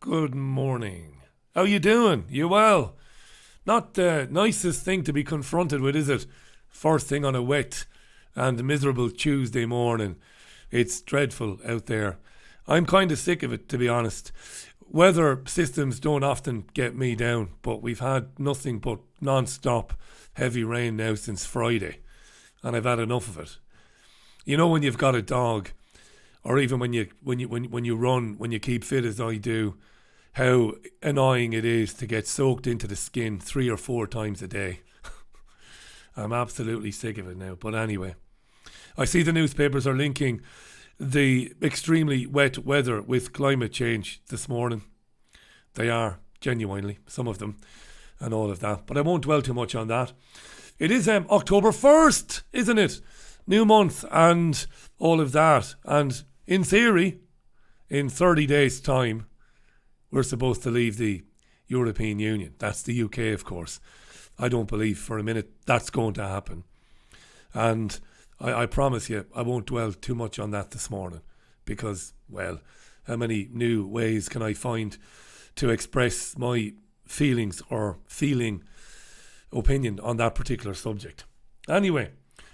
Good morning. How you doing? You well? Not the nicest thing to be confronted with, is it? First thing on a wet and miserable Tuesday morning. It's dreadful out there. I'm kind of sick of it, to be honest. Weather systems don't often get me down, but we've had nothing but non-stop heavy rain now since Friday, and I've had enough of it. You know, when you've got a dog, or even when you run, when you keep fit as I do, how annoying it is to get soaked into the skin 3 or 4 times a day. I'm absolutely sick of it now. But anyway, I see the newspapers are linking the extremely wet weather with climate change this morning. They are, genuinely, some of them, and all of that. But I won't dwell too much on that. It is October 1st, isn't it? New month and all of that. And in theory, in 30 days' time, we're supposed to leave the European Union. That's the UK, of course. I don't believe for a minute that's going to happen. And I promise you, I won't dwell too much on that this morning because, well, how many new ways can I find to express my feelings or feeling opinion on that particular subject? Anyway,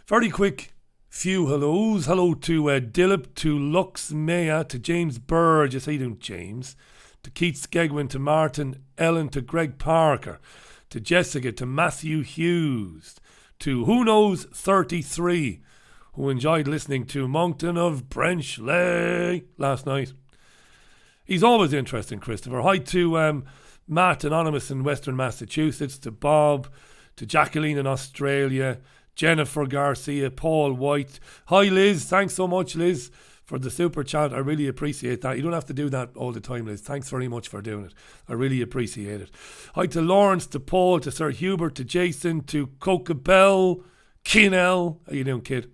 very quick few hellos. Hello to Dillip, to Lux Maya, to James Burgess. How you doing, James? To Keith Skegwin, to Martin Ellen, to Greg Parker, to Jessica, to Matthew Hughes, to Who Knows 33, who enjoyed listening to Moncton of Brenchley last night. He's always interesting, Christopher. Hi to Matt Anonymous in Western Massachusetts, to Bob, to Jacqueline in Australia, Jennifer Garcia, Paul White. Hi Liz, thanks so much Liz for the super chat. I really appreciate that. You don't have to do that all the time, Liz. Thanks very much for doing it. I really appreciate it. Hi to Lawrence, to Paul, to Sir Hubert, to Jason, to Cocabelle, Kinell. How you doing, kid?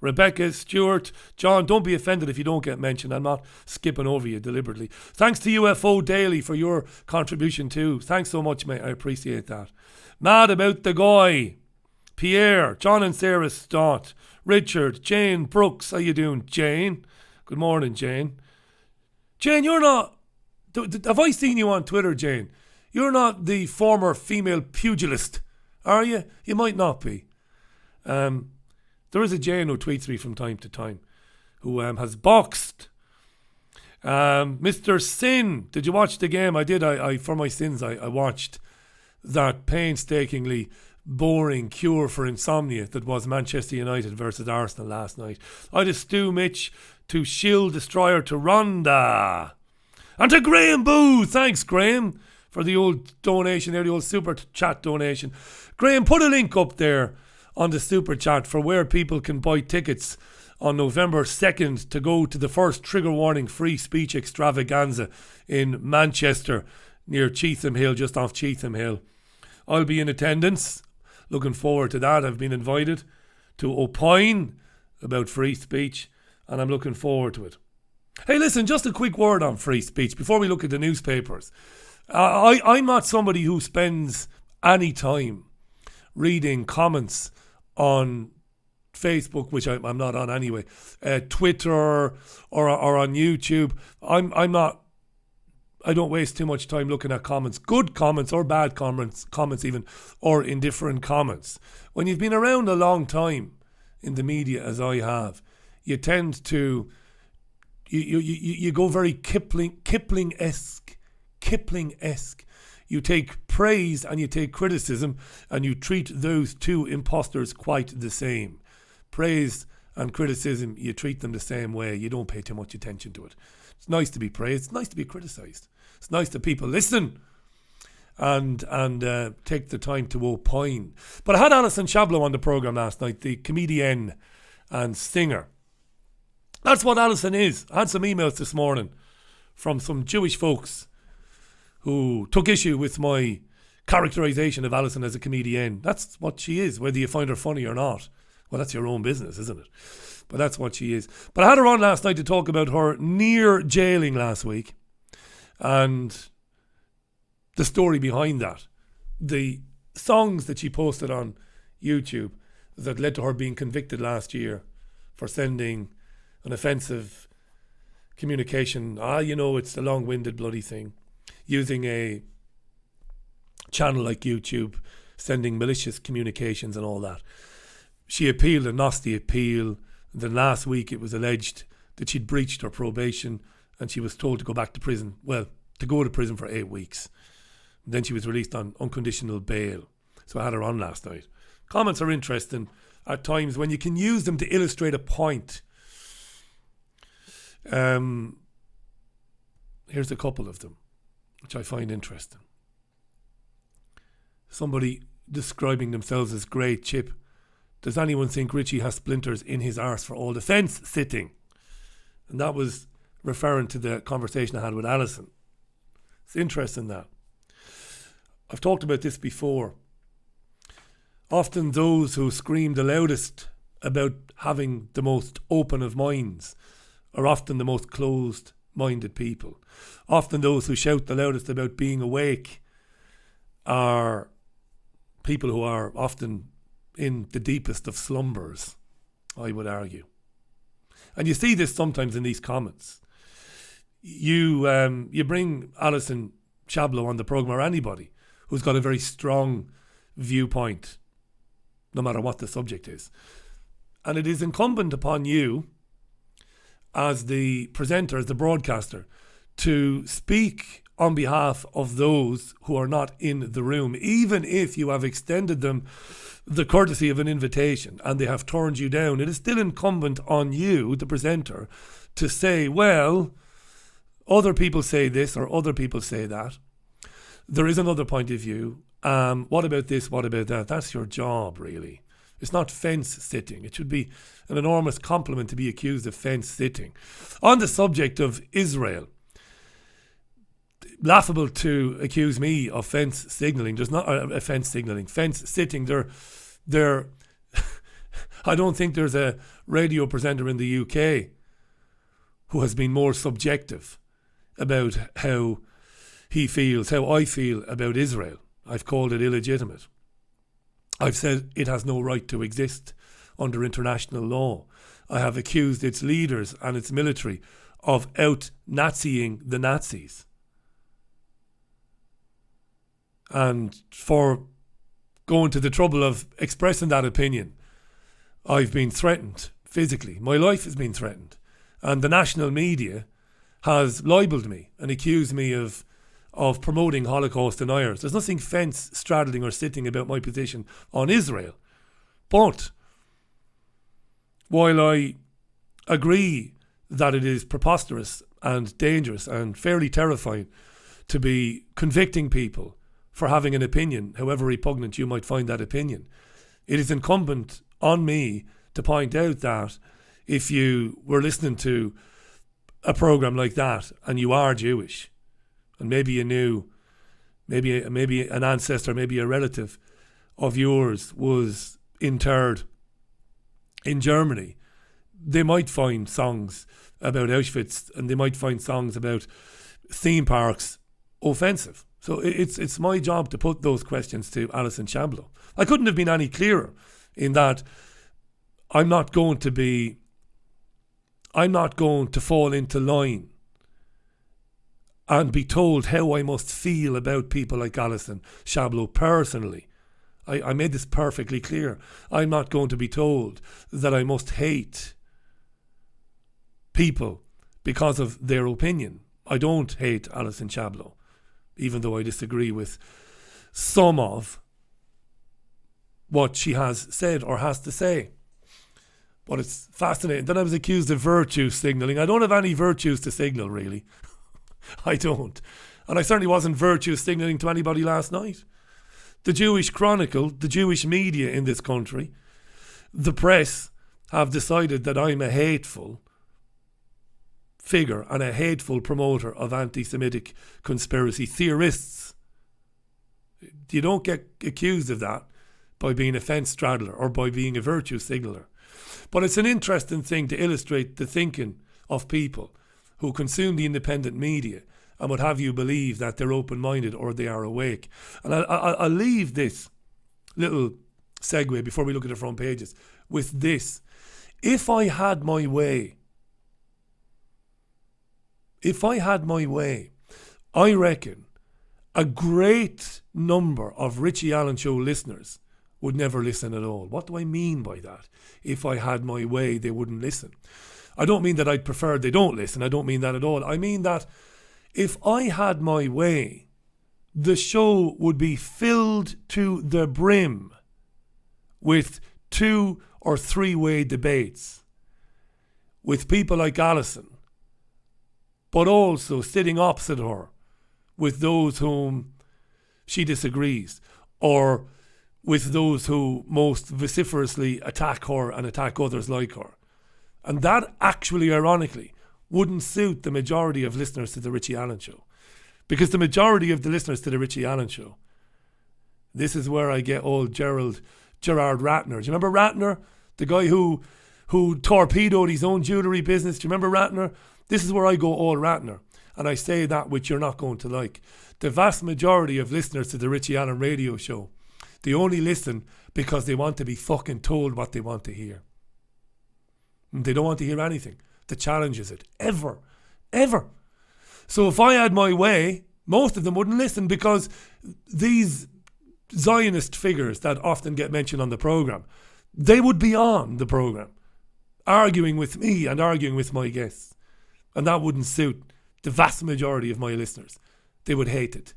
Rebecca, Stuart, John, don't be offended if you don't get mentioned. I'm not skipping over you deliberately. Thanks to UFO Daily for your contribution too. Thanks so much, mate. I appreciate that. Mad about the guy. Pierre, John and Sarah Stott, Richard, Jane Brooks. How you doing, Jane? Good morning, Jane. Jane, you're not... Have I seen you on Twitter, Jane? You're not the former female pugilist, are you? You might not be. There is a Jane who tweets me from time to time who has boxed. Mr. Sin, did you watch the game? I did. I for my sins, I watched that painstakingly boring cure for insomnia that was Manchester United versus Arsenal last night. I had a Stu Mitch, to Shield Destroyer, to Rhonda, and to Graham Booth. Thanks, Graham, for the old donation there, the old super chat donation. Graham, put a link up there on the super chat for where people can buy tickets on November 2nd to go to the first trigger warning free speech extravaganza in Manchester near Cheetham Hill, just off Cheetham Hill. I'll be in attendance. Looking forward to that. I've been invited to opine about free speech and I'm looking forward to it. Hey, listen, just a quick word on free speech before we look at the newspapers. I'm not somebody who spends any time reading comments on Facebook, which I'm not on anyway, Twitter or on YouTube. I'm not. I don't waste too much time looking at comments, good comments or bad comments even, or indifferent comments. When you've been around a long time in the media, as I have, you tend to you go very Kipling-esque. You take praise and you take criticism and you treat those two imposters quite the same. Praise and criticism, you treat them the same way. You don't pay too much attention to it. It's nice to be praised. It's nice to be criticised. It's nice that people listen and take the time to opine. But I had Alison Chablo on the programme last night, the comedian and singer. That's what Alison is. I had some emails this morning from some Jewish folks who took issue with my characterisation of Alison as a comedian. That's what she is, whether you find her funny or not. Well, that's your own business, isn't it? But that's what she is. But I had her on last night to talk about her near jailing last week and the story behind that. The songs that she posted on YouTube that led to her being convicted last year for sending an offensive communication. It's the long-winded bloody thing. using a channel like YouTube, sending malicious communications and all that. She appealed and lost the appeal. Then last week it was alleged that she'd breached her probation and she was told to go back to prison. Well, to go to prison for 8 weeks. Then she was released on unconditional bail. So I had her on last night. Comments are interesting at times when you can use them to illustrate a point. Here's a couple of them, which I find interesting. Somebody describing themselves as Great Chip. Does anyone think Richie has splinters in his arse for all the fence sitting? And that was referring to the conversation I had with Alison. It's interesting that. I've talked about this before. Often those who scream the loudest about having the most open of minds are often the most closed-minded people. Often those who shout the loudest about being awake are people who are often in the deepest of slumbers, I would argue. And you see this sometimes in these comments. You bring Alison Chablo on the programme, or anybody who's got a very strong viewpoint, no matter what the subject is. And it is incumbent upon you, as the presenter, as the broadcaster, to speak on behalf of those who are not in the room, even if you have extended them the courtesy of an invitation and they have turned you down. It is still incumbent on you, the presenter, to say, well, other people say this or other people say that. There is another point of view. What about this? What about that? That's your job, really. It's not fence sitting. It should be an enormous compliment to be accused of fence sitting. On the subject of Israel, laughable to accuse me of fence signalling. There's not a fence signalling. Fence sitting. They're I don't think there's a radio presenter in the UK who has been more subjective about how he feels, how I feel about Israel. I've called it illegitimate. I've said it has no right to exist under international law. I have accused its leaders and its military of out-Naziing the Nazis. And for going to the trouble of expressing that opinion, I've been threatened physically. My life has been threatened. And the national media has libelled me and accused me of promoting Holocaust deniers. There's nothing fence straddling or sitting about my position on Israel. But while I agree that it is preposterous and dangerous and fairly terrifying to be convicting people for having an opinion, however repugnant you might find that opinion, it is incumbent on me to point out that if you were listening to a programme like that and you are Jewish, and maybe you knew, maybe an ancestor, maybe a relative of yours was interred in Germany, they might find songs about Auschwitz and they might find songs about theme parks offensive. So it's my job to put those questions to Alison Chablo. I couldn't have been any clearer in that I'm not going to fall into line and be told how I must feel about people like Alison Chablo personally. I made this perfectly clear. I'm not going to be told that I must hate people because of their opinion. I don't hate Alison Chablo, even though I disagree with some of what she has said or has to say. But it's fascinating. Then I was accused of virtue signalling. I don't have any virtues to signal, really. I don't. And I certainly wasn't virtue signalling to anybody last night. The Jewish Chronicle, the Jewish media in this country, the press have decided that I'm a hateful figure and a hateful promoter of anti-Semitic conspiracy theorists. You don't get accused of that by being a fence straddler or by being a virtue signaller. But it's an interesting thing to illustrate the thinking of people who consume the independent media and would have you believe that they're open-minded or they are awake. And I'll leave this little segue before we look at the front pages with this. If I had my way, I reckon a great number of Richie Allen Show listeners would never listen at all. What do I mean by that? If I had my way, they wouldn't listen. I don't mean that I'd prefer they don't listen. I don't mean that at all. I mean that if I had my way, the show would be filled to the brim with 2 or 3 way debates with people like Alison, but also sitting opposite her with those whom she disagrees, or with those who most vociferously attack her and attack others like her. And that actually, ironically, wouldn't suit the majority of listeners to the Richie Allen Show. Because the majority of the listeners to the Richie Allen Show, this is where I get old Gerard Ratner. Do you remember Ratner? The guy who torpedoed his own jewellery business. Do you remember Ratner? This is where I go all Ratner. And I say that which you're not going to like. The vast majority of listeners to the Richie Allen radio show, they only listen because they want to be fucking told what they want to hear. And they don't want to hear anything that challenges it. Ever. So if I had my way, most of them wouldn't listen, because these Zionist figures that often get mentioned on the programme, they would be on the programme arguing with me and arguing with my guests. And that wouldn't suit the vast majority of my listeners. They would hate it.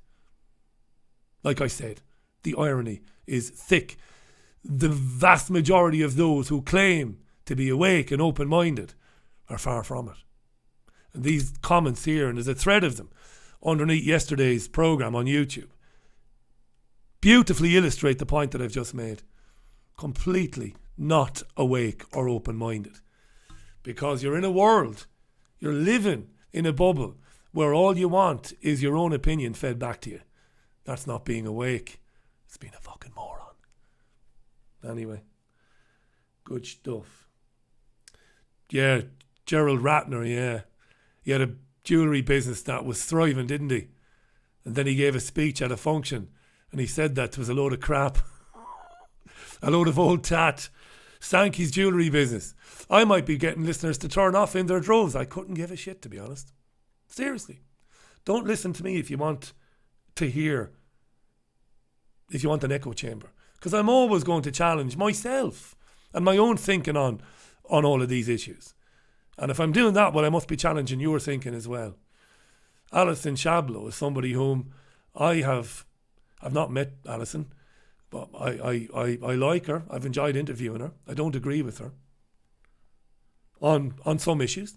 Like I said, the irony is thick. The vast majority of those who claim to be awake and open-minded are far from it. And these comments here, and there's a thread of them underneath yesterday's programme on YouTube, beautifully illustrate the point that I've just made. Completely not awake or open-minded. Because you're in a world, you're living in a bubble where all you want is your own opinion fed back to you. That's not being awake. It's being a fucking moron. Anyway, good stuff. Yeah, Gerald Ratner, yeah. He had a jewellery business that was thriving, didn't he? And then he gave a speech at a function and he said that was a load of crap. A load of old tat. Sank his jewellery business. I might be getting listeners to turn off in their droves. I couldn't give a shit, to be honest. Seriously. Don't listen to me if you want to hear, if you want an echo chamber. Because I'm always going to challenge myself and my own thinking on all of these issues. And if I'm doing that, well, I must be challenging your thinking as well. Alison Shablo is somebody whom I've not met Alison, but I like her. I've enjoyed interviewing her. I don't agree with her on some issues.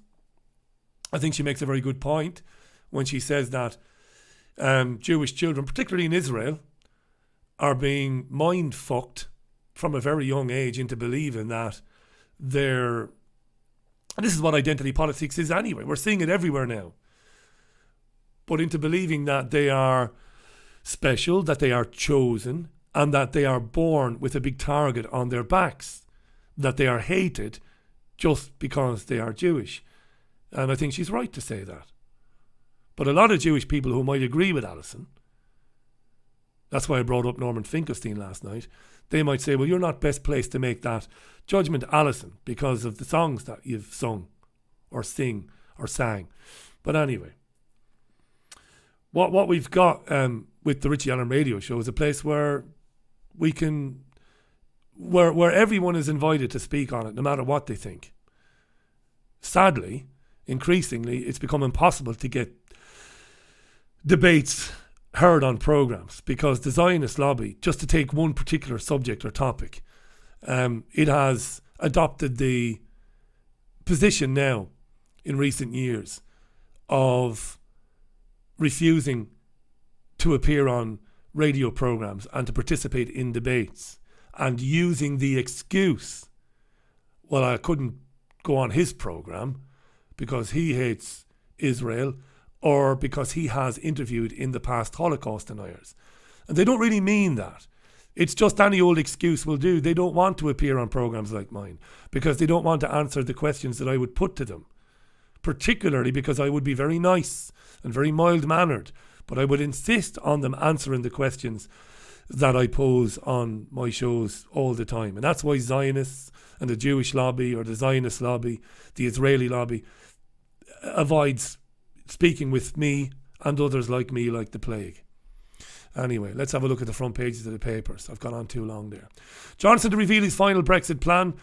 I think she makes a very good point when she says that Jewish children, particularly in Israel, are being mind-fucked from a very young age into believing that they're... And this is what identity politics is anyway. We're seeing it everywhere now. But into believing that they are special, that they are chosen, and that they are born with a big target on their backs, that they are hated just because they are Jewish. And I think she's right to say that. But a lot of Jewish people who might agree with Alison, that's why I brought up Norman Finkelstein last night, they might say, well, you're not best placed to make that judgment, Alison, because of the songs that you've sung or sing or sang. But anyway, what we've got with the Richie Allen radio show is a place where we can, where everyone is invited to speak on it, no matter what they think. Sadly, increasingly, it's become impossible to get debates heard on programmes because the Zionist lobby, just to take one particular subject or topic, it has adopted the position now in recent years of refusing to appear on radio programmes and to participate in debates, and using the excuse, well, I couldn't go on his programme because he hates Israel, or because he has interviewed in the past Holocaust deniers. And they don't really mean that. It's just any old excuse will do. They don't want to appear on programmes like mine because they don't want to answer the questions that I would put to them, particularly because I would be very nice and very mild-mannered, but I would insist on them answering the questions that I pose on my shows all the time. And that's why Zionists and the Jewish lobby, or the Zionist lobby, the Israeli lobby, avoids speaking with me and others like me like the plague. Anyway, let's have a look at the front pages of the papers. I've gone on too long there. Johnson to reveal his final Brexit plan.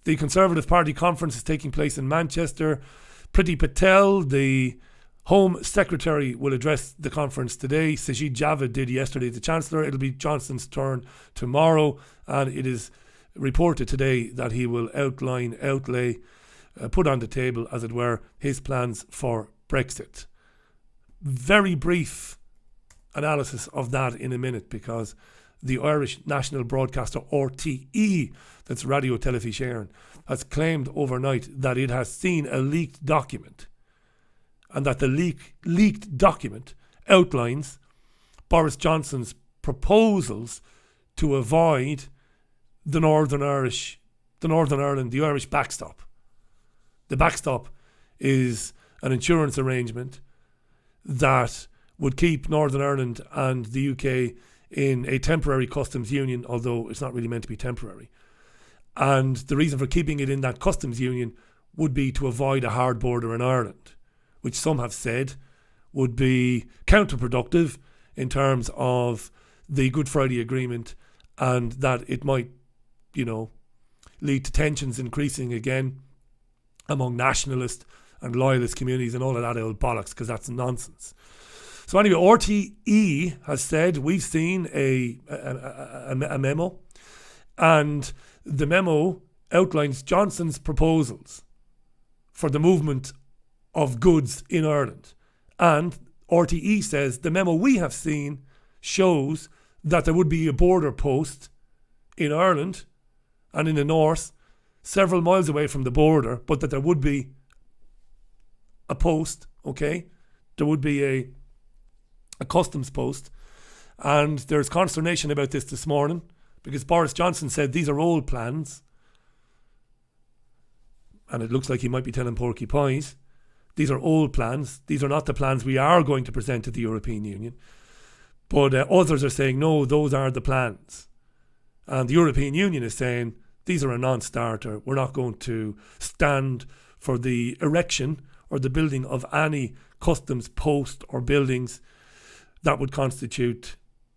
The Conservative Party conference is taking place in Manchester. Priti Patel, the Home Secretary, will address the conference today. Sajid Javid did yesterday, the Chancellor. It'll be Johnson's turn tomorrow, and it is reported today that he will put on the table, as it were, his plans for Brexit. Very brief analysis of that in a minute, because the Irish national broadcaster RTE, that's Radio Telefís, has claimed overnight that it has seen a leaked document, and that the leaked document outlines Boris Johnson's proposals to avoid the Irish backstop. The backstop is an insurance arrangement that would keep Northern Ireland and the UK in a temporary customs union, although it's not really meant to be temporary. And the reason for keeping it in that customs union would be to avoid a hard border in Ireland, which some have said would be counterproductive in terms of the Good Friday Agreement, and that it might, lead to tensions increasing again among nationalist and loyalist communities and all of that old bollocks, because that's nonsense. So anyway, RTE has said we've seen a memo, and the memo outlines Johnson's proposals for the movement of goods in Ireland. And RTE says the memo we have seen shows that there would be a border post in Ireland and in the north, several miles away from the border, but that there would be a post, okay? There would be a customs post. And there's consternation about this morning, because Boris Johnson said these are old plans, and it looks like he might be telling porky pies. These are old plans. These are not the plans we are going to present to the European Union. But others are saying, no, those are the plans. And the European Union is saying, these are a non-starter. We're not going to stand for the erection or the building of any customs post or buildings that would constitute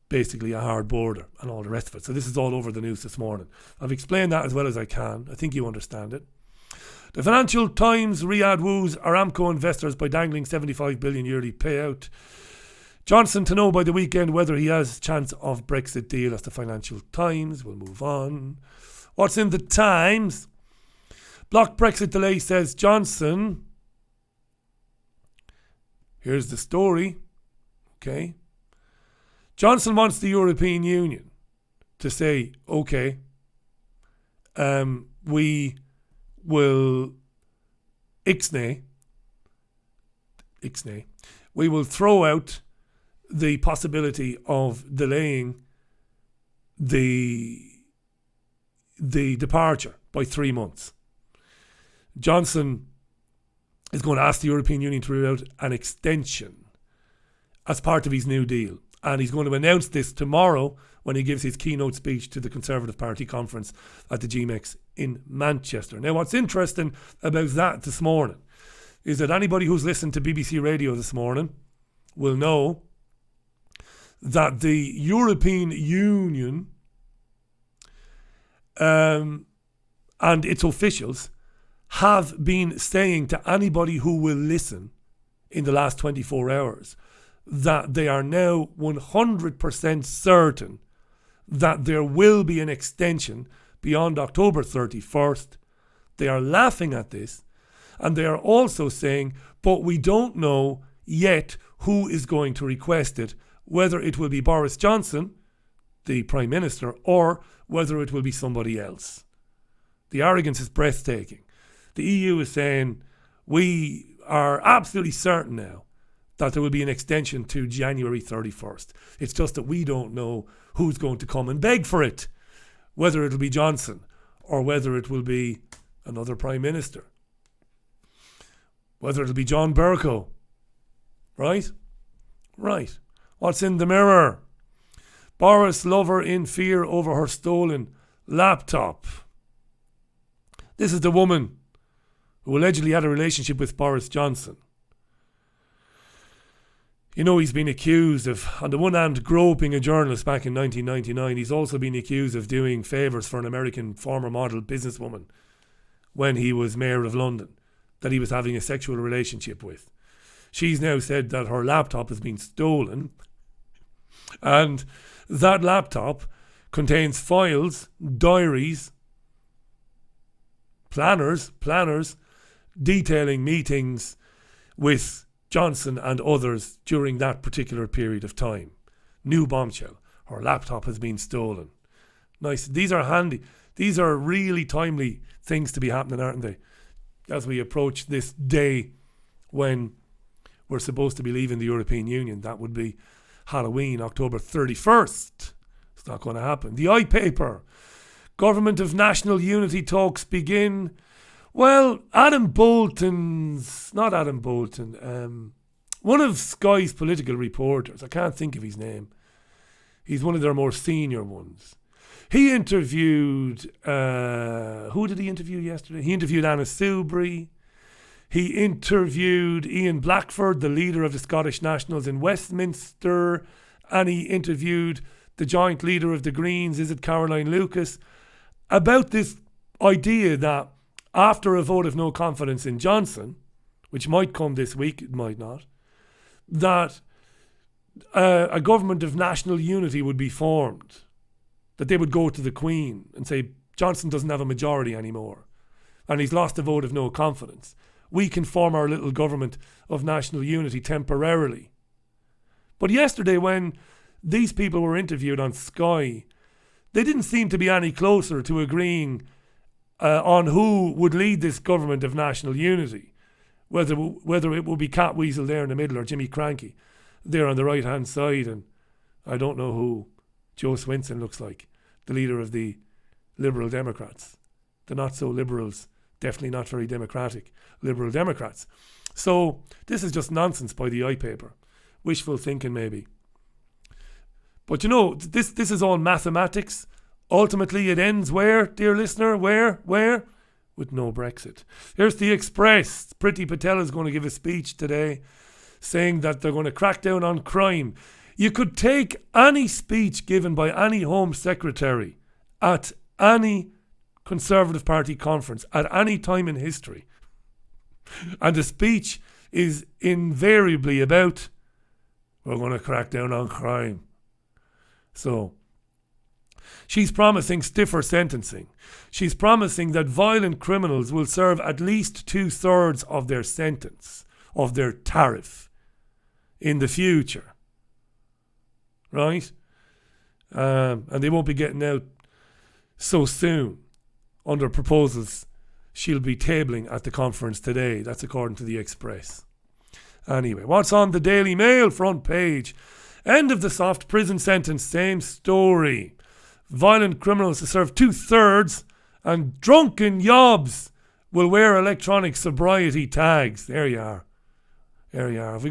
basically a hard border and all the rest of it. So this is all over the news this morning. I've explained that as well as I can. I think you understand it. The Financial Times, Riyadh woos Aramco investors by dangling 75 billion yearly payout. Johnson to know by the weekend whether he has chance of Brexit deal. That's the Financial Times. We'll move on. What's in the Times? Block Brexit delay, says Johnson. Here's the story. Okay. Johnson wants the European Union to say, okay, we will we will throw out the possibility of delaying the departure by 3 months. Johnson is going to ask the European Union to rule out an extension as part of his New Deal. And he's going to announce this tomorrow when he gives his keynote speech to the Conservative Party conference at the GMEX in Manchester. Now, what's interesting about that this morning is that anybody who's listened to BBC Radio this morning will know that the European Union and its officials have been saying to anybody who will listen in the last 24 hours that they are now 100% certain that there will be an extension beyond October 31st. They are laughing at this, and they are also saying, but we don't know yet who is going to request it, whether it will be Boris Johnson, the Prime Minister, or whether it will be somebody else. The arrogance is breathtaking. The EU is saying, we are absolutely certain now that there will be an extension to January 31st. It's just that we don't know who's going to come and beg for it, whether it'll be Johnson or whether it will be another Prime Minister, whether it'll be John Bercow. Right? Right. What's in the Mirror? Boris lover in fear over her stolen laptop. This is the woman who allegedly had a relationship with Boris Johnson. You know, he's been accused of, on the one hand, groping a journalist back in 1999. He's also been accused of doing favours for an American former model businesswoman when he was mayor of London, that he was having a sexual relationship with. She's now said that her laptop has been stolen, and that laptop contains files, diaries, planners detailing meetings with Johnson and others during that particular period of time. New bombshell. Her laptop has been stolen. Nice. These are handy. These are really timely things to be happening, aren't they? As we approach this day when we're supposed to be leaving the European Union. That would be Halloween, October 31st. It's not going to happen. The iPaper. Government of National Unity talks begin. Well, one of Sky's political reporters, I can't think of his name. He's one of their more senior ones. He interviewed, who did he interview yesterday? He interviewed Anna Soubry. He interviewed Ian Blackford, the leader of the Scottish Nationals in Westminster. And he interviewed the joint leader of the Greens, is it Caroline Lucas, about this idea that after a vote of no confidence in Johnson, which might come this week, it might not, that a government of national unity would be formed, that they would go to the Queen and say, Johnson doesn't have a majority anymore, and he's lost a vote of no confidence. We can form our little government of national unity temporarily. But yesterday, when these people were interviewed on Sky, they didn't seem to be any closer to agreeing on who would lead this government of national unity, whether it will be Cat Weasel there in the middle or Jimmy Cranky there on the right hand side, and I don't know who Joe Swinson looks like, the leader of the Liberal Democrats, the not so liberals, definitely not very democratic Liberal Democrats. So this is just nonsense by the iPaper, wishful thinking maybe. But you know, this is all mathematics. Ultimately, it ends where, dear listener? Where? With no Brexit. Here's the Express. Priti Patel is going to give a speech today saying that they're going to crack down on crime. You could take any speech given by any Home Secretary at any Conservative Party conference at any time in history, and the speech is invariably about, we're going to crack down on crime. So she's promising stiffer sentencing. She's promising that violent criminals will serve at least 2/3 of their sentence, of their tariff, in the future. Right? And they won't be getting out so soon under proposals she'll be tabling at the conference today. That's according to the Express. Anyway, what's on the Daily Mail front page? End of the soft prison sentence, same story. Violent criminals to serve 2/3, and drunken yobs will wear electronic sobriety tags. There you are. Have we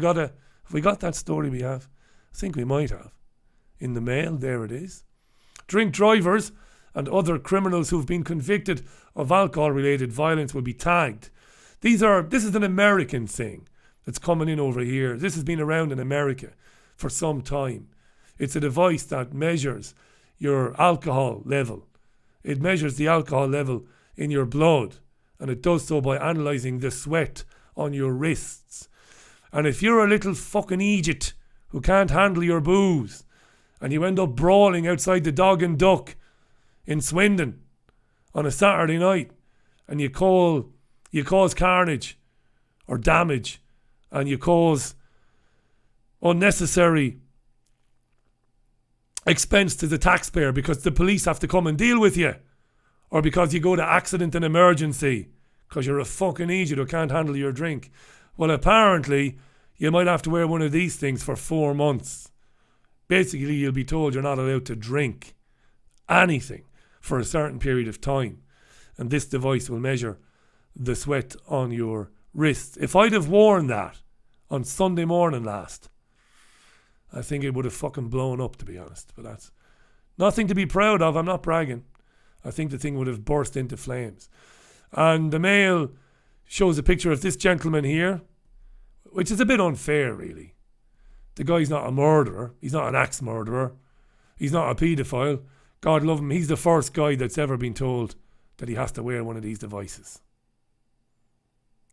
got that story? We have. I think we might have. In the Mail, there it is. Drink drivers and other criminals who've been convicted of alcohol-related violence will be tagged. This is an American thing that's coming in over here. This has been around in America for some time. It's a device that measures your alcohol level. It measures the alcohol level in your blood, and it does so by analysing the sweat on your wrists. And if you're a little fucking idiot who can't handle your booze, and you end up brawling outside the Dog and Duck in Swindon on a Saturday night, and you cause carnage or damage, and you cause unnecessary expense to the taxpayer because the police have to come and deal with you, or because you go to accident and emergency because you're a fucking idiot who can't handle your drink, well, apparently you might have to wear one of these things for 4 months. Basically, you'll be told you're not allowed to drink anything for a certain period of time, and this device will measure the sweat on your wrists. If I'd have worn that on Sunday morning last, I think it would have fucking blown up, to be honest. But that's nothing to be proud of. I'm not bragging. I think the thing would have burst into flames. And the Mail shows a picture of this gentleman here, which is a bit unfair, really. The guy's not a murderer. He's not an axe murderer. He's not a paedophile. God love him. He's the first guy that's ever been told that he has to wear one of these devices.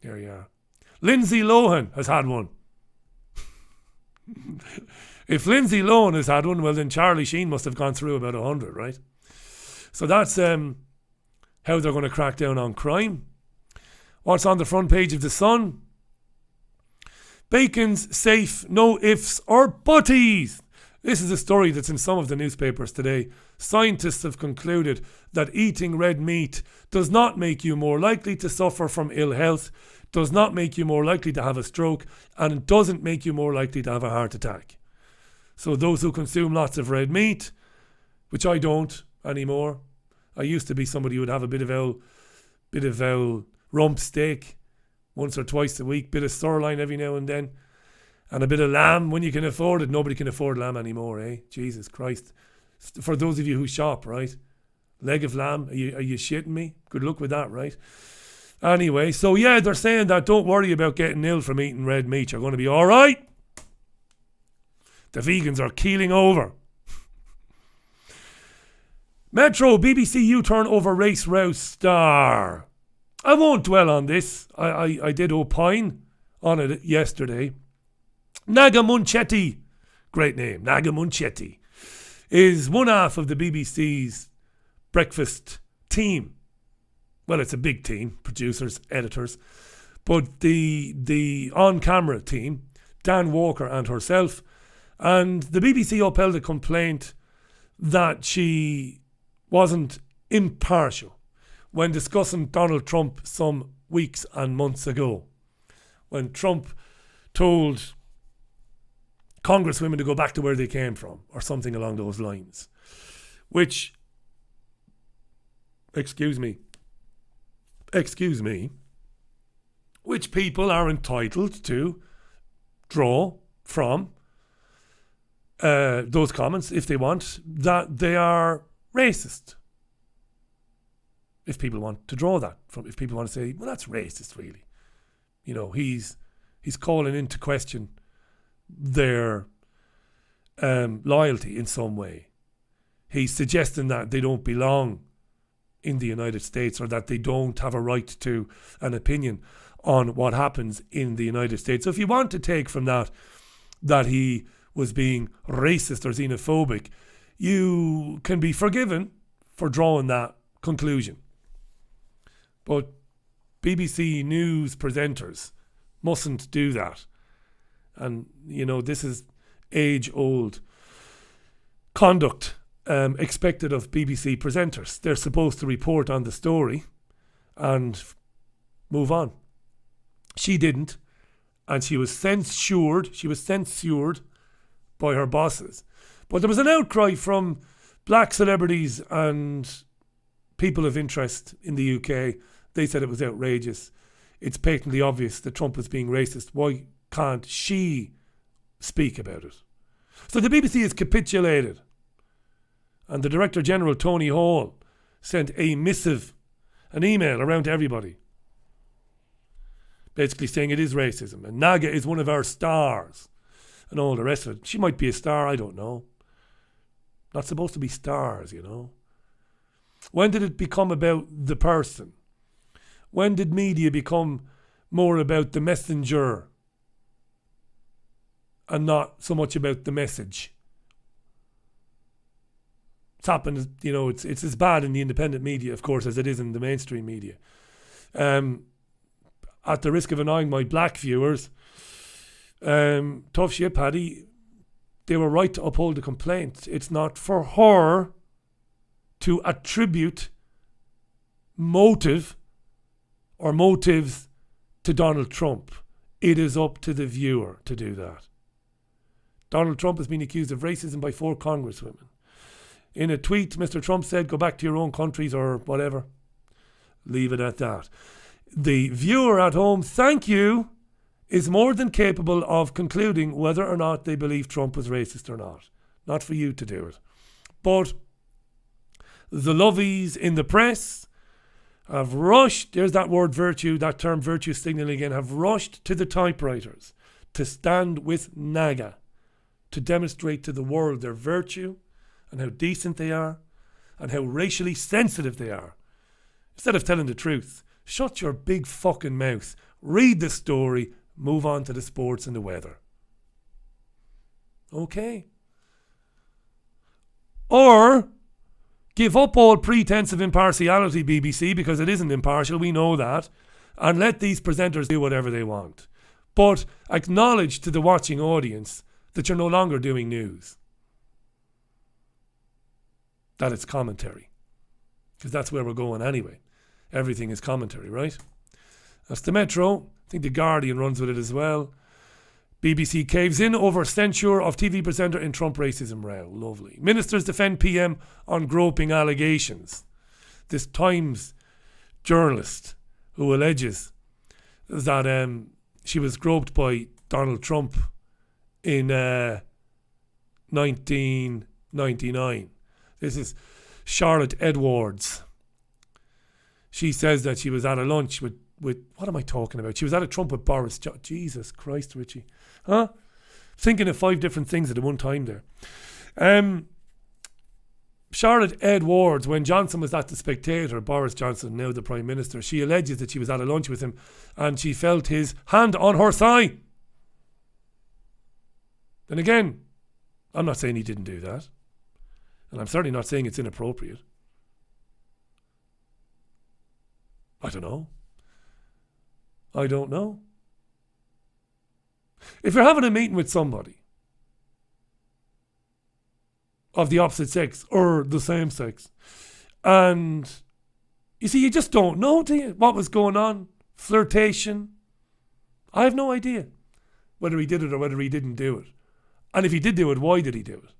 There you are. Lindsay Lohan has had one. If Lindsay Lohan has had one, well then Charlie Sheen must have gone through about 100, right? So that's how they're going to crack down on crime. What's on the front page of The Sun? Bacon's safe, no ifs or butties. This is a story that's in some of the newspapers today. Scientists have concluded that eating red meat does not make you more likely to suffer from ill health, does not make you more likely to have a stroke, and doesn't make you more likely to have a heart attack. So those who consume lots of red meat, which I don't anymore. I used to be somebody who would have a bit of rump steak once or twice a week, bit of sirloin every now and then, and a bit of lamb when you can afford it. Nobody can afford lamb anymore, eh? Jesus Christ. For those of you who shop, right? Leg of lamb, are you shitting me? Good luck with that, right? Anyway, so yeah, they're saying that don't worry about getting ill from eating red meat. You're going to be all right. The vegans are keeling over. Metro, BBC U-turn over race rouse star. I won't dwell on this. I did opine on it yesterday. Naga Munchetti, great name, Naga Munchetti, is one half of the BBC's breakfast team. Well, it's a big team, producers, editors. But the on-camera team, Dan Walker and herself, and the BBC upheld a complaint that she wasn't impartial when discussing Donald Trump some weeks and months ago, when Trump told congresswomen to go back to where they came from, or something along those lines, which, excuse me, which people are entitled to draw from those comments, if they want, that they are racist. If people want to draw that from, if people want to say, well, that's racist, really. You know, he's calling into question their loyalty in some way. He's suggesting that they don't belong in the United States, or that they don't have a right to an opinion on what happens in the United States. So if you want to take from that he was being racist or xenophobic, you can be forgiven for drawing that conclusion. But BBC News presenters mustn't do that. And, you know, this is age-old conduct expected of BBC presenters. They're supposed to report on the story and move on. She didn't, and she was censured. She was censured by her bosses. But there was an outcry from black celebrities and people of interest in the UK. They said it was outrageous. It's patently obvious that Trump was being racist. Why can't she speak about it? So the BBC has capitulated. And the Director General, Tony Hall, sent a missive, an email around to everybody, basically saying it is racism. And Naga is one of our stars. And all the rest of it. She might be a star, I don't know. Not supposed to be stars, you know. When did it become about the person? When did media become more about the messenger and not so much about the message? It's happened, you know, it's as bad in the independent media, of course, as it is in the mainstream media. At the risk of annoying my black viewers, tough shit, Paddy, they were right to uphold the complaint. It's not for her to attribute motive or motives to Donald Trump. It is up to the viewer to do that. Donald Trump has been accused of racism by 4 congresswomen. In a tweet, Mr. Trump said, go back to your own countries or whatever. Leave it at that. The viewer at home, thank you, is more than capable of concluding whether or not they believe Trump was racist or not. Not for you to do it. But the lovies in the press have rushed, there's that word virtue, that term virtue signalling again, have rushed to the typewriters to stand with Naga to demonstrate to the world their virtue and how decent they are and how racially sensitive they are. Instead of telling the truth, shut your big fucking mouth, read the story, move on to the sports and the weather. Okay. Or give up all pretense of impartiality, BBC, because it isn't impartial, we know that, and let these presenters do whatever they want. But acknowledge to the watching audience that you're no longer doing news. That it's commentary. Because that's where we're going anyway. Everything is commentary, right? That's the Metro. I think the Guardian runs with it as well. BBC caves in over censure of TV presenter in Trump racism row. Lovely. Ministers defend PM on groping allegations. This Times journalist who alleges that she was groped by Donald Trump in 1999. This is Charlotte Edwards. She says that she was at a lunch with what am I talking about? She was at a Trump with Boris Johnson. Jesus Christ, Richie. Huh? Thinking of 5 different things at the one time there. Charlotte Edwards, when Johnson was at The Spectator, Boris Johnson, now the Prime Minister, she alleges that she was at a lunch with him and she felt his hand on her thigh. And again, I'm not saying he didn't do that. And I'm certainly not saying it's inappropriate. I don't know. If you're having a meeting with somebody of the opposite sex or the same sex, and you see, you just don't know, do you, what was going on? Flirtation. I have no idea whether he did it or whether he didn't do it. And if he did do it, why did he do it?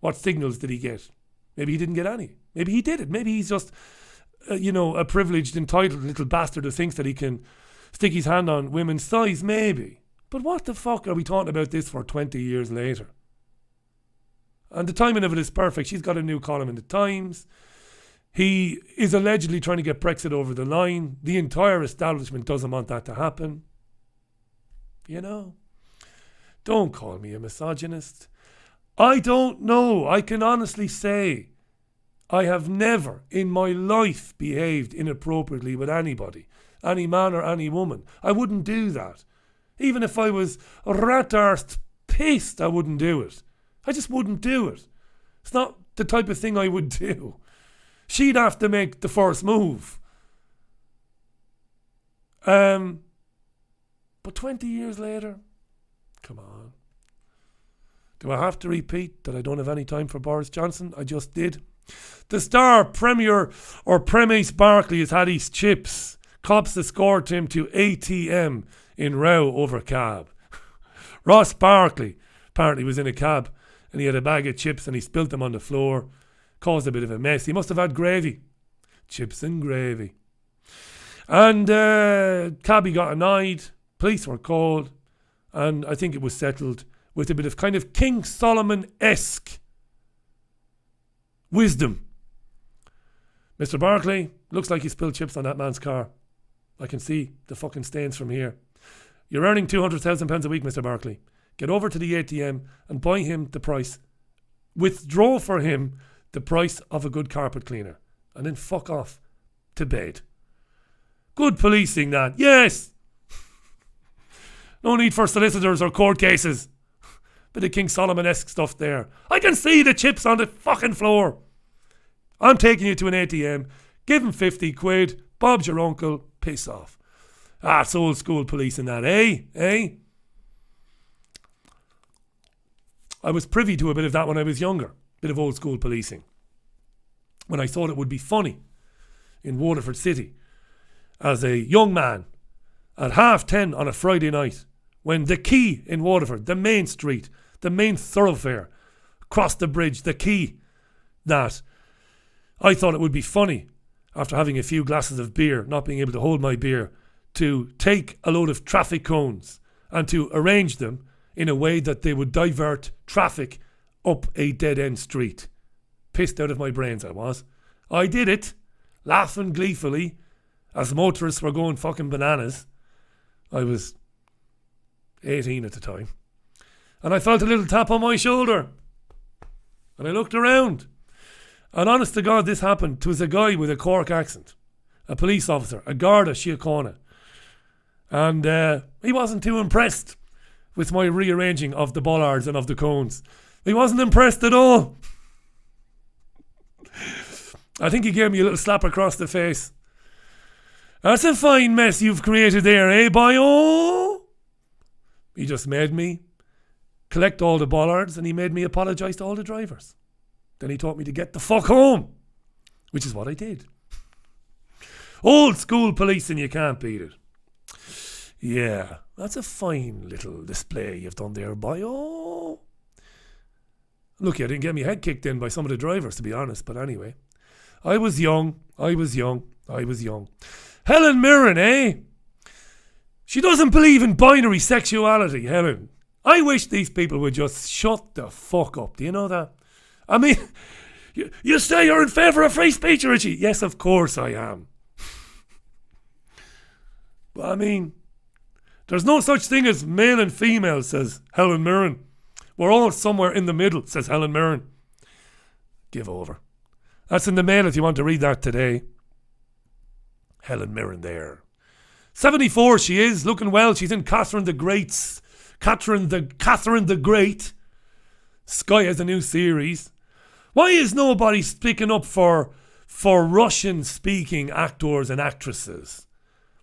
What signals did he get? Maybe he didn't get any. Maybe he did it. Maybe he's just, a privileged, entitled little bastard who thinks that he can stick his hand on women's thighs, maybe. But what the fuck are we talking about this for 20 years later? And the timing of it is perfect. She's got a new column in the Times. He is allegedly trying to get Brexit over the line. The entire establishment doesn't want that to happen. Don't call me a misogynist. I don't know. I can honestly say I have never in my life behaved inappropriately with anybody. Any man or any woman. I wouldn't do that. Even if I was rat-arsed pissed, I wouldn't do it. I just wouldn't do it. It's not the type of thing I would do. She'd have to make the first move. But 20 years later, come on. Do I have to repeat that I don't have any time for Boris Johnson? I just did. The star Premier or Premise Barkley has had his chips. Cops escort him to ATM in row over cab. Ross Barkley apparently was in a cab and he had a bag of chips and he spilt them on the floor. Caused a bit of a mess. He must have had gravy. Chips and gravy. And cabby got annoyed. Police were called. And I think it was settled with a bit of kind of King Solomon-esque wisdom. Mr. Barkley, looks like you spilled chips on that man's car. I can see the fucking stains from here. You're earning £200,000 a week, Mr. Barkley. Get over to the ATM and buy him the price. Withdraw for him the price of a good carpet cleaner. And then fuck off to bed. Good policing, that. Yes! No need for solicitors or court cases. Bit of King Solomon-esque stuff there. I can see the chips on the fucking floor. I'm taking you to an ATM. Give him 50 quid. Bob's your uncle. Piss off. It's old school policing that, eh? I was privy to a bit of that when I was younger. Bit of old school policing. When I thought it would be funny in Waterford City as a young man at 10:30 on a Friday night when the quay in Waterford, the main street, the main thoroughfare, across the bridge, the quay, that I thought it would be funny after having a few glasses of beer, not being able to hold my beer, to take a load of traffic cones and to arrange them in a way that they would divert traffic up a dead-end street. Pissed out of my brains I was. I did it, laughing gleefully as motorists were going fucking bananas. I was 18 at the time. And I felt a little tap on my shoulder. And I looked around. And honest to God, this happened. It was a guy with a Cork accent. A police officer. A Garda Síochána. And he wasn't too impressed with my rearranging of the bollards and of the cones. He wasn't impressed at all. I think he gave me a little slap across the face. That's a fine mess you've created there, eh, boyo? He just made me collect all the bollards and he made me apologise to all the drivers. Then he taught me to get the fuck home, which is what I did. Old school policing, you can't beat it. Yeah, that's a fine little display you've done there, boyo. Look, I didn't get my head kicked in by some of the drivers, to be honest, but anyway. I was young. Helen Mirren, eh? She doesn't believe in binary sexuality, Helen. I wish these people would just shut the fuck up. Do you know that? I mean, you say you're in favour of free speech, Richie. Yes, of course I am. But I mean, there's no such thing as male and female, says Helen Mirren. We're all somewhere in the middle, says Helen Mirren. Give over. That's in the Mail if you want to read that today. Helen Mirren there. 74 she is, looking well. She's in Catherine the Great. Sky has a new series. Why is nobody speaking up for Russian-speaking actors and actresses?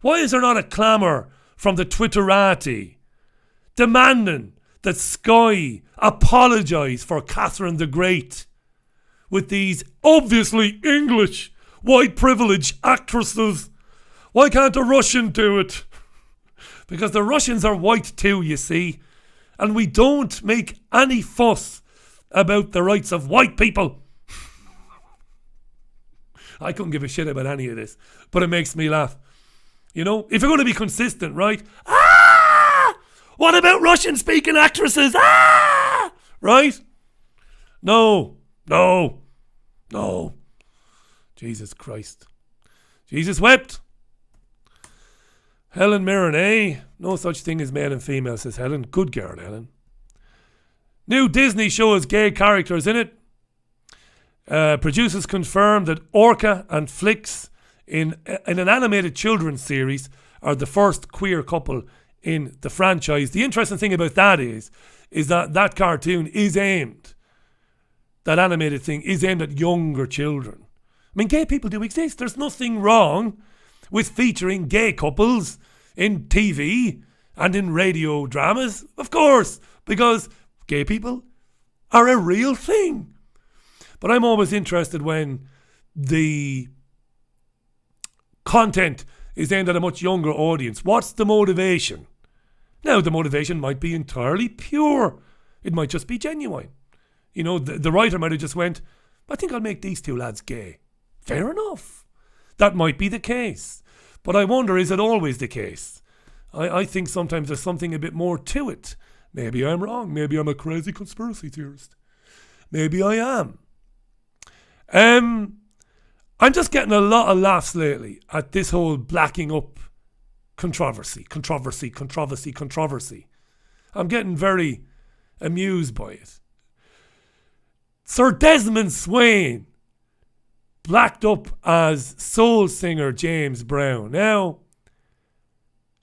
Why is there not a clamour from the Twitterati demanding that Sky apologise for Catherine the Great with these obviously English white privilege actresses? Why can't a Russian do it? Because the Russians are white too, you see. And we don't make any fuss about the rights of white people. I couldn't give a shit about any of this, but it makes me laugh. You know, if you're going to be consistent, right? What about Russian-speaking actresses? Right? No. Jesus Christ. Jesus wept. Helen Mirren, eh? No such thing as male and female, says Helen. Good girl, Helen. New Disney show has gay characters in it. Producers confirm that Orca and Flix in an animated children's series are the first queer couple in the franchise. The interesting thing about that is that cartoon is aimed, that animated thing is aimed at younger children. I mean, gay people do exist. There's nothing wrong with featuring gay couples in TV and in radio dramas, of course, because gay people are a real thing. But I'm always interested when the content is aimed at a much younger audience. What's the motivation? Now, the motivation might be entirely pure. It might just be genuine. You know, the writer might have just went, I think I'll make these two lads gay. Fair enough. That might be the case. But I wonder, is it always the case? I think sometimes there's something a bit more to it. Maybe I'm wrong. Maybe I'm a crazy conspiracy theorist. Maybe I am. I'm just getting a lot of laughs lately at this whole blacking up controversy. I'm getting very amused by it. Sir Desmond Swayne blacked up as soul singer James Brown. Now,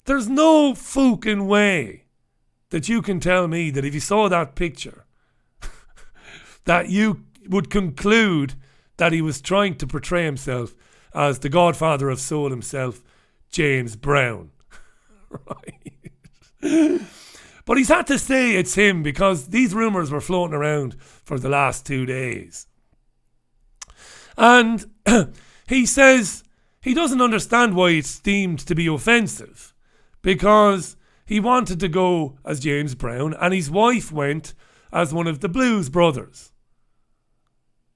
there's no fucking way that you can tell me that if you saw that picture that you would conclude that he was trying to portray himself as the godfather of soul himself, James Brown. Right? But he's had to say it's him because these rumours were floating around for the last 2 days. And he says he doesn't understand why it's deemed to be offensive because he wanted to go as James Brown and his wife went as one of the Blues Brothers.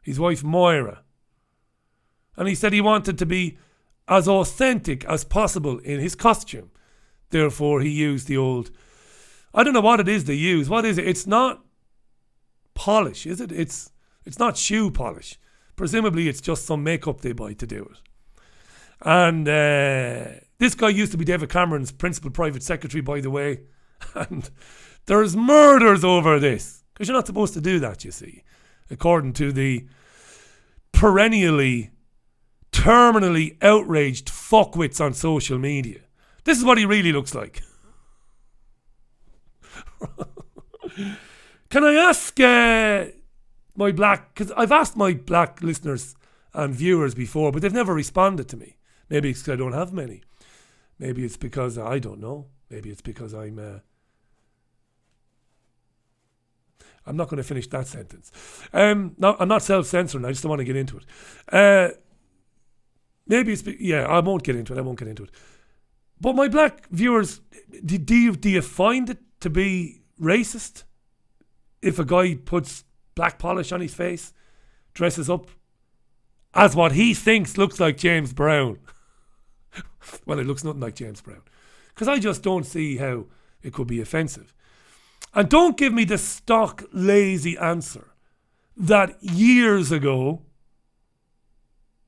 His wife Moira. And he said he wanted to be as authentic as possible in his costume. Therefore, he used the old... I don't know what it is they use. What is it? It's not polish, is it? It's not shoe polish. Presumably, it's just some makeup they buy to do it. And this guy used to be David Cameron's principal private secretary, by the way. And There's murders over this. Because you're not supposed to do that, you see. According to the perennially, terminally outraged fuckwits on social media. This is what he really looks like. Can I ask my black... Because I've asked my black listeners and viewers before, but they've never responded to me. Maybe it's because I don't have many. Maybe it's because, I don't know. Maybe it's because I'm not going to finish that sentence. No, I'm not self-censoring. I just don't want to get into it. Maybe it's... I won't get into it. But my black viewers, do you find it to be racist if a guy puts black polish on his face, dresses up as what he thinks looks like James Brown? Well, it looks nothing like James Brown. Because I just don't see how it could be offensive. And don't give me the stock lazy answer that years ago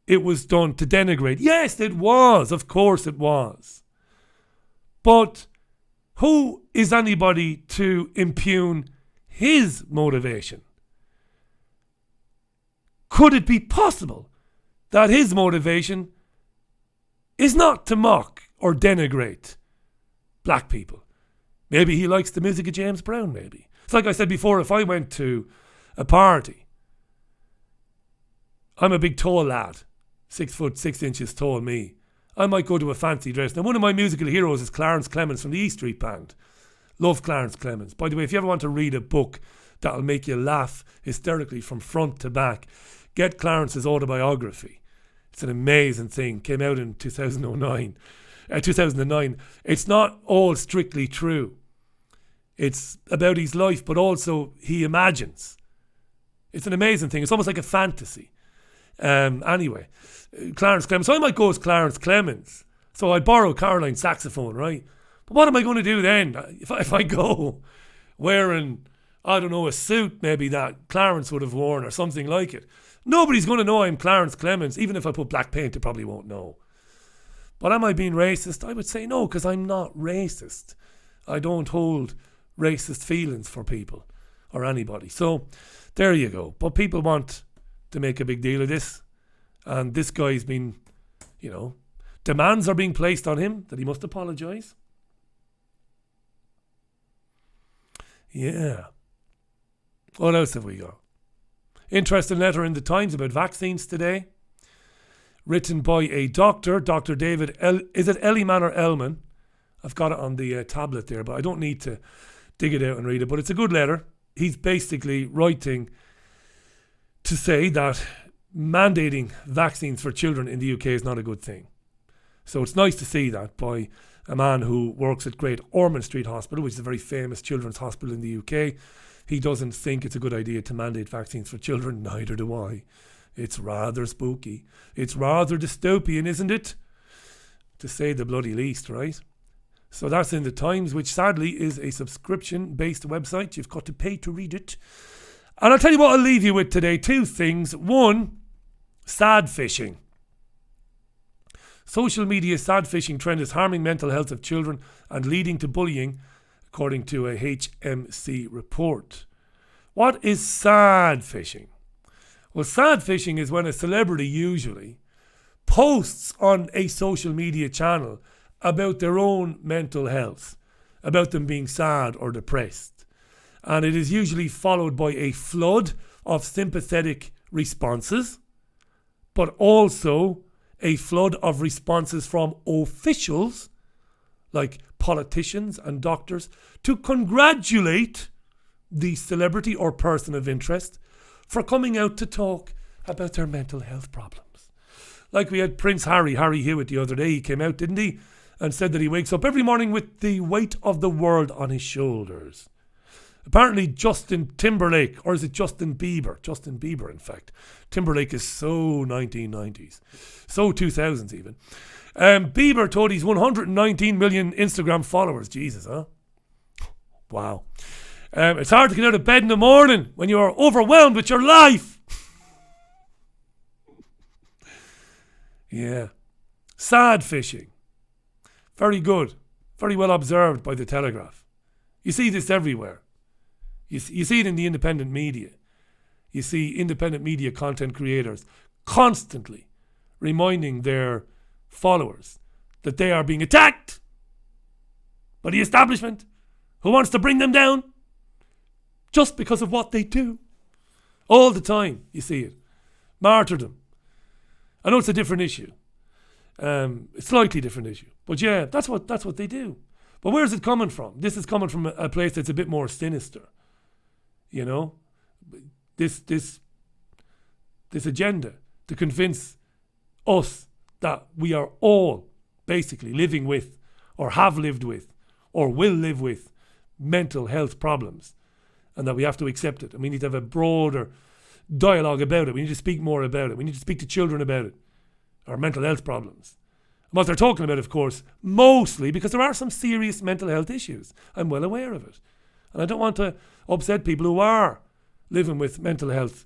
it was done to denigrate. Yes, it was. Of course it was. But who is anybody to impugn his motivation? Could it be possible that his motivation is not to mock or denigrate black people? Maybe he likes the music of James Brown, maybe. It's like I said before, if I went to a party, I'm a big tall lad, 6'6" tall me. I might go to a fancy dress. Now, one of my musical heroes is Clarence Clemens from the E Street Band. Love Clarence Clemens. By the way, if you ever want to read a book that'll make you laugh hysterically from front to back, get Clarence's autobiography. It's an amazing thing. Came out in 2009. It's not all strictly true. It's about his life, but also he imagines. It's an amazing thing. It's almost like a fantasy. Anyway, Clarence Clemens. So I might go as Clarence Clemens. So I borrow Caroline's saxophone, right? But what am I going to do then? If I go wearing, I don't know, a suit maybe that Clarence would have worn or something like it. Nobody's going to know I'm Clarence Clemens. Even if I put black paint, they probably won't know. But am I being racist? I would say no, because I'm not racist. I don't hold racist feelings for people or anybody. So there you go. But people want to make a big deal of this. And this guy's been, demands are being placed on him that he must apologise. Yeah. What else have we got? Interesting letter in the Times about vaccines today. Written by a doctor, Dr. David, is it Elliman or Elman? I've got it on the tablet there, but I don't need to dig it out and read it. But it's a good letter. He's basically writing to say that mandating vaccines for children in the UK is not a good thing. So it's nice to see that by a man who works at Great Ormond Street Hospital, which is a very famous children's hospital in the UK. He doesn't think it's a good idea to mandate vaccines for children. Neither do I. It's rather spooky. It's rather dystopian, isn't it? To say the bloody least, right? So that's in the Times, which sadly is a subscription-based website. You've got to pay to read it. And I'll tell you what I'll leave you with today. Two things. One, sad fishing. Social media sad fishing trend is harming mental health of children and leading to bullying, according to a HMC report. What is sad fishing? Well, sad fishing is when a celebrity usually posts on a social media channel about their own mental health, about them being sad or depressed. And it is usually followed by a flood of sympathetic responses, but also a flood of responses from officials, like politicians and doctors, to congratulate the celebrity or person of interest for coming out to talk about their mental health problems. Like we had Prince Harry Hewitt the other day. He came out, didn't he? And said that he wakes up every morning with the weight of the world on his shoulders. Apparently Justin Timberlake, or is it Justin Bieber? Justin Bieber, in fact. Timberlake is so 1990s. So 2000s even. Bieber told his 119 million Instagram followers. Jesus, huh? Wow. It's hard to get out of bed in the morning when you are overwhelmed with your life. Yeah. Sad fishing. Very good. Very well observed by the Telegraph. You see this everywhere. You see it in the independent media. You see independent media content creators constantly reminding their followers that they are being attacked by the establishment who wants to bring them down just because of what they do. All the time you see it. Martyrdom. I know it's a different issue. A slightly different issue. But yeah, that's what they do. But where's it coming from? This is coming from a place that's a bit more sinister. You know? This agenda to convince us that we are all basically living with, or have lived with, or will live with mental health problems, and that we have to accept it. And we need to have a broader dialogue about it. We need to speak more about it. We need to speak to children about it, our mental health problems. And what they're talking about, of course, mostly because there are some serious mental health issues. I'm well aware of it. And I don't want to upset people who are living with mental health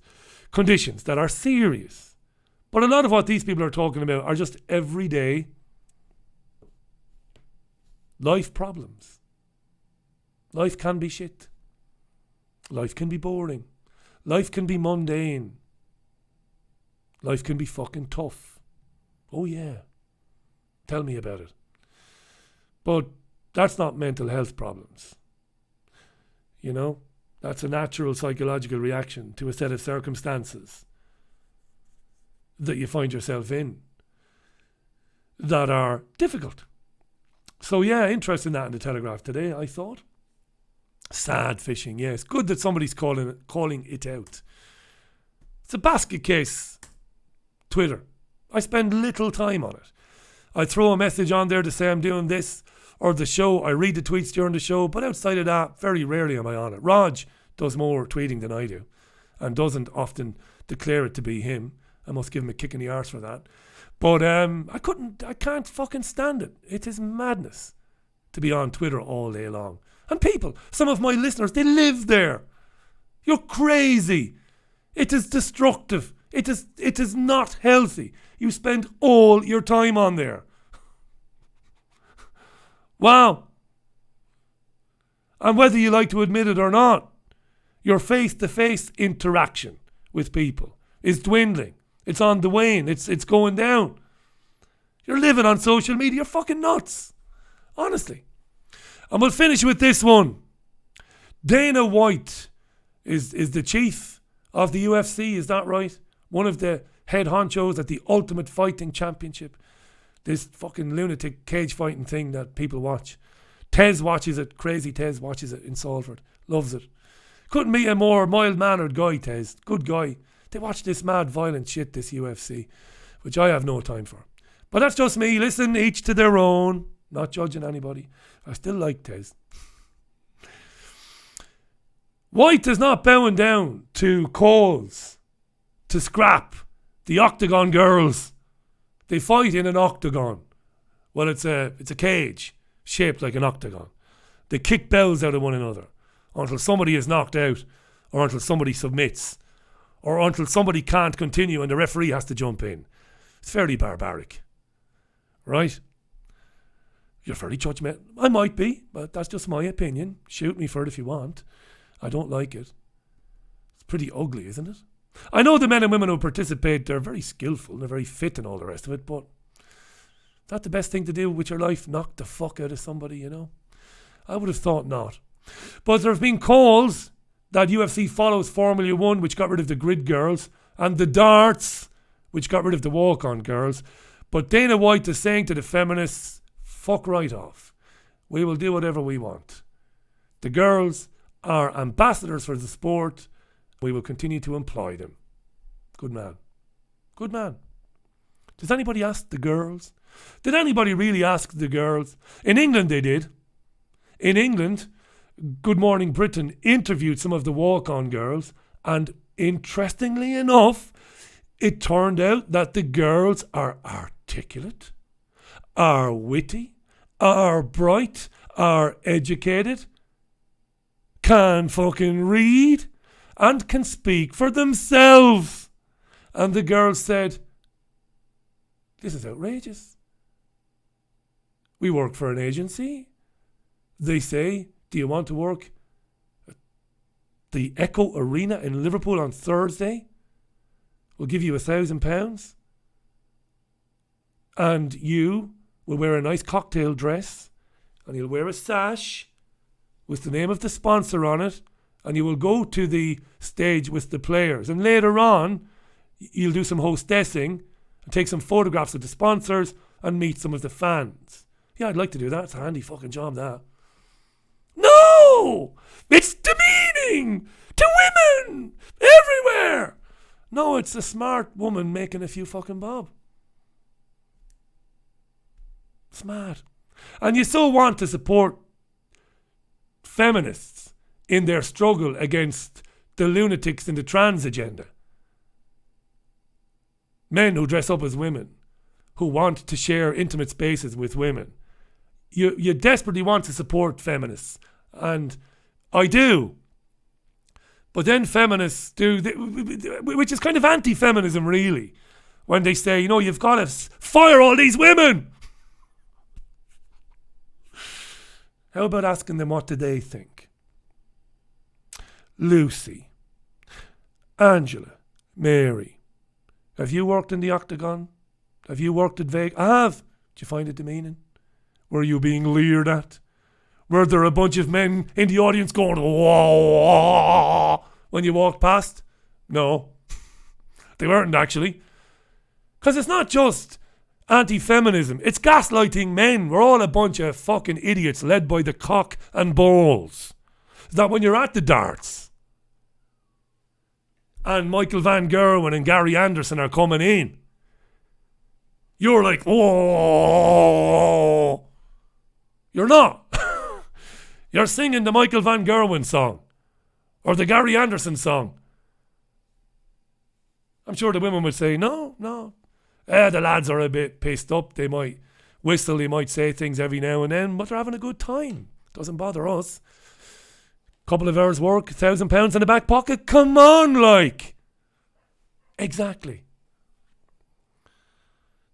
conditions that are serious. But a lot of what these people are talking about are just everyday life problems. Life can be shit. Life can be boring. Life can be mundane. Life can be fucking tough. Oh yeah. Tell me about it. But that's not mental health problems. You know? That's a natural psychological reaction to a set of circumstances that you find yourself in that are difficult. So yeah, interest in that in the Telegraph today, I thought. Sad fishing, yeah. It's good that somebody's calling it out. It's a basket case Twitter. I spend little time on it. I throw a message on there to say I'm doing this or the show. I read the tweets during the show, but outside of that, very rarely am I on it. Raj does more tweeting than I do and doesn't often declare it to be him. I must give him a kick in the arse for that. But I can't fucking stand it. It is madness to be on Twitter all day long. And people, some of my listeners, they live there. You're crazy. It is destructive. It is not healthy. You spend all your time on there. Wow. And whether you like to admit it or not, your face-to-face interaction with people is dwindling. It's on the wane. It's going down. You're living on social media. You're fucking nuts. Honestly. And we'll finish with this one. Dana White is the chief of the UFC. Is that right? One of the head honchos at the Ultimate Fighting Championship. This fucking lunatic cage fighting thing that people watch. Tez watches it. Crazy Tez watches it in Salford. Loves it. Couldn't meet a more mild-mannered guy, Tez. Good guy. They watch this mad, violent shit, this UFC, which I have no time for. But that's just me. Listen, each to their own. Not judging anybody. I still like Tez. White is not bowing down to calls to scrap the Octagon girls. They fight in an octagon. Well, it's a cage shaped like an octagon. They kick bells out of one another until somebody is knocked out or until somebody submits or until somebody can't continue and the referee has to jump in. It's fairly barbaric. Right? You're fairly judgmental. I might be, but that's just my opinion. Shoot me for it if you want. I don't like it. It's pretty ugly, isn't it? I know the men and women who participate, they're very skillful and they're very fit and all the rest of it, but is that the best thing to do with your life? Knock the fuck out of somebody, you know? I would have thought not. But there have been calls that UFC follows Formula 1, which got rid of the grid girls, and the darts, which got rid of the walk-on girls. But Dana White is saying to the feminists, fuck right off. We will do whatever we want. The girls are ambassadors for the sport. We will continue to employ them. Good man. Good man. Does anybody ask the girls? Did anybody really ask the girls? In England they did. In England, Good Morning Britain interviewed some of the walk-on girls, and interestingly enough, it turned out that the girls are articulate, are witty, are bright, are educated, can fucking read, and can speak for themselves. And the girls said, this is outrageous. We work for an agency. They say Do you want to work at the Echo Arena in Liverpool on Thursday? We'll give you £1,000. And you will wear a nice cocktail dress. And you'll wear a sash with the name of the sponsor on it. And you will go to the stage with the players. And later on, you'll do some hostessing and take some photographs of the sponsors and meet some of the fans. Yeah, I'd like to do that. It's a handy fucking job, that. No! It's demeaning to women everywhere! No, it's a smart woman making a few fucking bob. Smart. And you so want to support feminists in their struggle against the lunatics in the trans agenda. Men who dress up as women, who want to share intimate spaces with women. You desperately want to support feminists. And I do. But then feminists do, which is kind of anti-feminism really, when they say, you've got to fire all these women. How about asking them what do they think? Lucy, Angela, Mary, have you worked in the Octagon? Have you worked at Vegas? I have. Did you find it demeaning? Were you being leered at? Were there a bunch of men in the audience going, whoa, when you walked past? No. They weren't actually. Because it's not just anti-feminism. It's gaslighting men. We're all a bunch of fucking idiots led by the cock and balls. That when you're at the darts and Michael Van Gerwen and Gary Anderson are coming in, you're like, oh, you're not. You're singing the Michael Van Gerwen song or the Gary Anderson song. I'm sure the women would say, no. The lads are a bit pissed up. They might whistle, they might say things every now and then, but they're having a good time. Doesn't bother us. Couple of hours work, £1,000 in the back pocket. Come on, like. Exactly.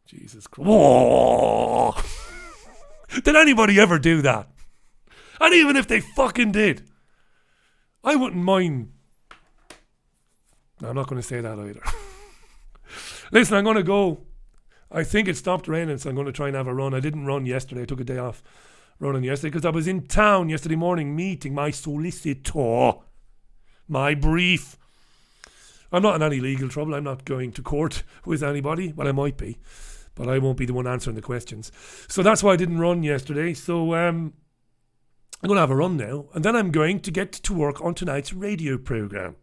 Jesus Christ. Whoa. Did anybody ever do that? And even if they fucking did, I wouldn't mind. No, I'm not going to say that either. Listen, I'm going to go. I think it stopped raining, so I'm going to try and have a run. I didn't run yesterday. I took a day off running yesterday because I was in town yesterday morning meeting my solicitor, my brief. I'm not in any legal trouble. I'm not going to court with anybody. Well, I might be, but I won't be the one answering the questions. So that's why I didn't run yesterday. So I'm going to have a run now, and then I'm going to get to work on tonight's radio programme.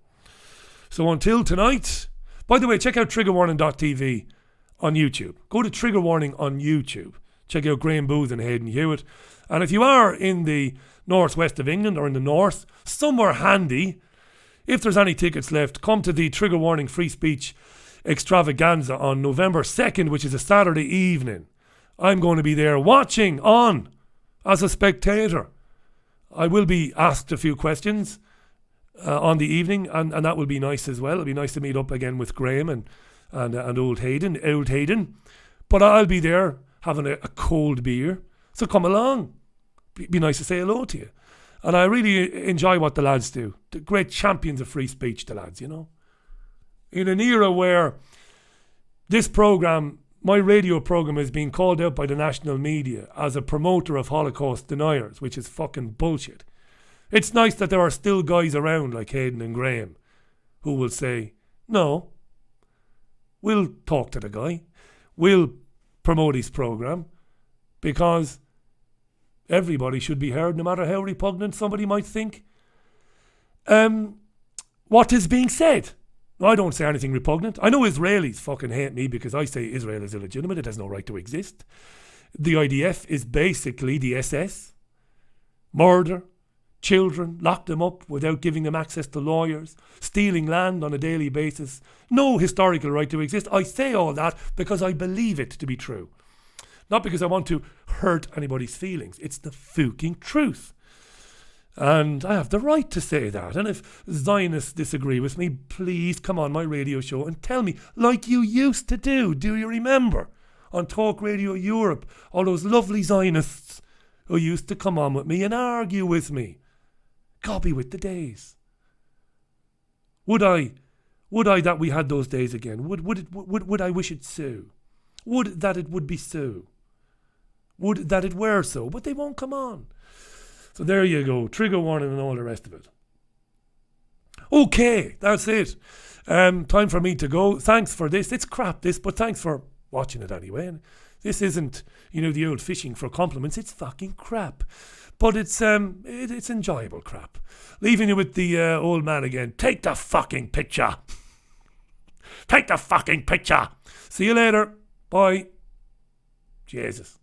So until tonight, by the way, check out triggerwarning.tv on YouTube. Go to Trigger Warning on YouTube. Check out Graham Booth and Hayden Hewitt. And if you are in the northwest of England or in the north, somewhere handy, if there's any tickets left, come to the Trigger Warning Free Speech Extravaganza on November 2nd, which is a Saturday evening. I'm going to be there watching on as a spectator. I will be asked a few questions on the evening, and that will be nice as well. It'll be nice to meet up again with Graham and old Hayden. But I'll be there having a cold beer. So come along. Be nice to say hello to you. And I really enjoy what the lads do. The great champions of free speech, the lads, In an era where this programme, my radio programme, is being called out by the national media as a promoter of Holocaust deniers, which is fucking bullshit. It's nice that there are still guys around like Hayden and Graham who will say, no, we'll talk to the guy. We'll promote his programme because everybody should be heard, no matter how repugnant somebody might think what is being said. I don't say anything repugnant. I know Israelis fucking hate me because I say Israel is illegitimate. It has no right to exist. The IDF is basically the SS. Murder children, lock them up without giving them access to lawyers, stealing land on a daily basis. No historical right to exist. I say all that because I believe it to be true. Not because I want to hurt anybody's feelings. It's the fucking truth. And I have the right to say that. And if Zionists disagree with me, please come on my radio show and tell me, like you used to do. Do you remember? On Talk Radio Europe, all those lovely Zionists who used to come on with me and argue with me. God be with the days. Would I that we had those days again? Would I wish it so? Would that it would be so? Would that it were so? But they won't come on. So there you go. Trigger warning and all the rest of it. Okay, that's it. Time for me to go. Thanks for this. It's crap this, but thanks for watching it anyway. And this isn't, the old fishing for compliments. It's fucking crap. But it's enjoyable crap. Leaving you with the old man again. Take the fucking picture. Take the fucking picture. See you later. Bye. Jesus.